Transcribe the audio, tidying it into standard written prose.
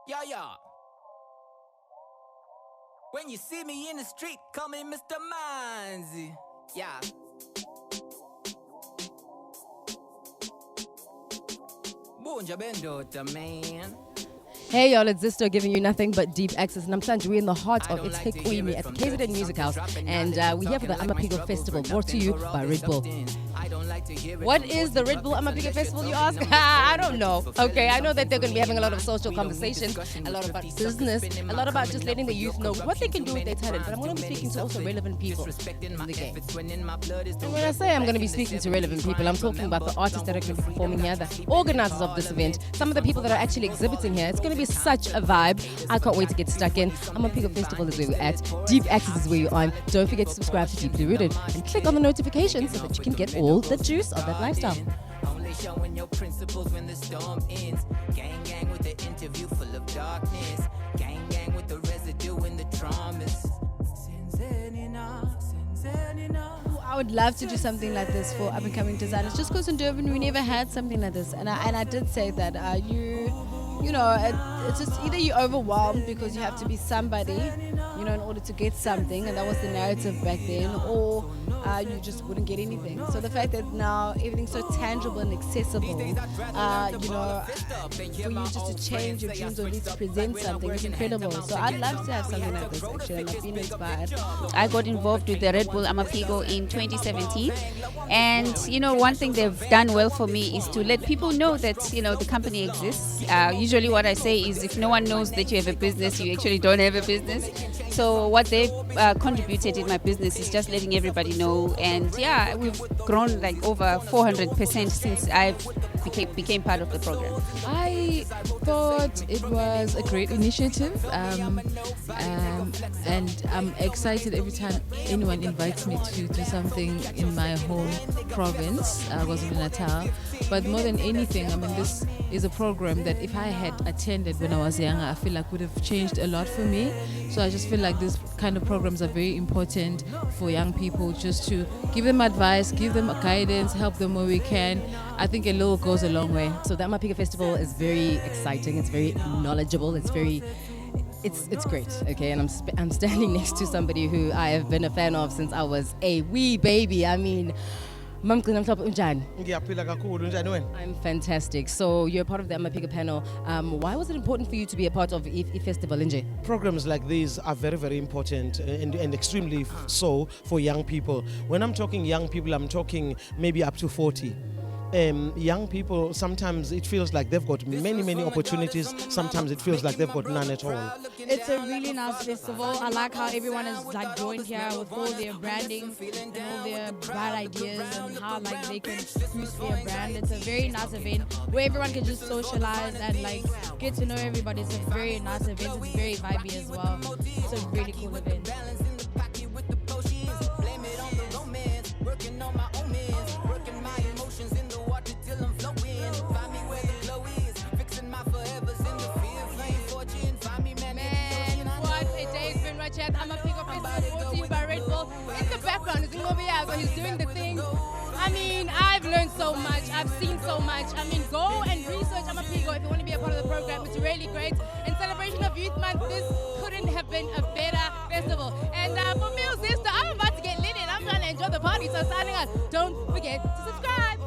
Yeah, yeah. When you see me in the street, call me Mr. Manzi. Yeah. Bunja Bendota, man. Hey y'all, it's Zisto giving you nothing but deep access. And I'm Sanju, we're in the heart of Ethekwini at the KZN Music House. And we're here for the Amapigo Festival, brought to you by Red Bull. What is the Red Bull Amapigo Festival, you ask? I don't know. Okay, I know that they're going to be having a lot of social conversations, a lot about business, a lot about just letting the youth know what they can do with their talent. But I'm going to be speaking to also relevant people in the game. And when I say I'm going to be speaking to relevant people, I'm talking about the artists that are going to be performing here, the organizers of this event, some of the people that are actually exhibiting here. It's going to be such a vibe. I can't wait to get stuck in. Amapigo Festival is where we're at. Deep Access is where you're on. Don't forget to subscribe to Deeply Rooted and click on the notifications so that you can get all the juice of that lifestyle. Only showing your principles when the storm ends. Gang gang with the interview full of darkness. Gang gang with the residue and the traumas. I would love to do something like this for up and coming designers. Just because in Durban we never had something like this, and I did say that you know, it's just either you're overwhelmed because you have to be somebody, you know, in order to get something, and that was the narrative back then, or you just wouldn't get anything. So the fact that now everything's so tangible and accessible, you know, for you just to change your dreams or at least to present something is incredible. So I'd love to have something like this actually, and I've been inspired. I got involved with the Red Bull Amapigo in 2017, and you know, one thing they've done well for me is to let people know that, you know, the company exists. Usually what I say is, if no one knows that you have a business, you actually don't have a business. So what they've contributed in my business is just letting everybody know. And yeah, we've grown like over 400% since I became part of the program. I thought it was a great initiative, and I'm excited every time anyone invites me to do something in my home province, KwaZulu-Natal. But more than anything, I mean, this is a program that if I had attended when I was younger, I feel like would have changed a lot for me. So I just feel like these kind of programs are very important for young people, just to give them advice, give them guidance, help them where we can. I think a little goes a long way. So the Amapigo Festival is very exciting. It's very knowledgeable. It's very... It's great, okay? And I'm standing next to somebody who I have been a fan of since I was a wee baby. I mean... I'm fantastic. So you're part of the Amapigo panel. Why was it important for you to be a part of Festival Nje? Programs like these are very, very important and extremely so for young people. When I'm talking young people, I'm talking maybe up to 40. Young people, sometimes it feels like they've got many opportunities. Sometimes it feels like they've got none at all. It's a really nice festival. I like how everyone is like joined here with all their branding and all their bright ideas and how like they can boost their brand. It's a very nice event where everyone can just socialize and like get to know everybody. It's a very nice event. It's very vibey as well. It's a really cool event. At Amapigo Festival, brought to you by Red Bull. In the background is Ngobia, so he's doing the thing. I mean, I've learned so much. I've seen so much. I mean, go and research Amapigo if you want to be a part of the program. It's really great. In celebration of Youth Month, this couldn't have been a better festival. And for me, sister, I'm about to get lit in. I'm trying to enjoy the party. So signing out, don't forget to subscribe.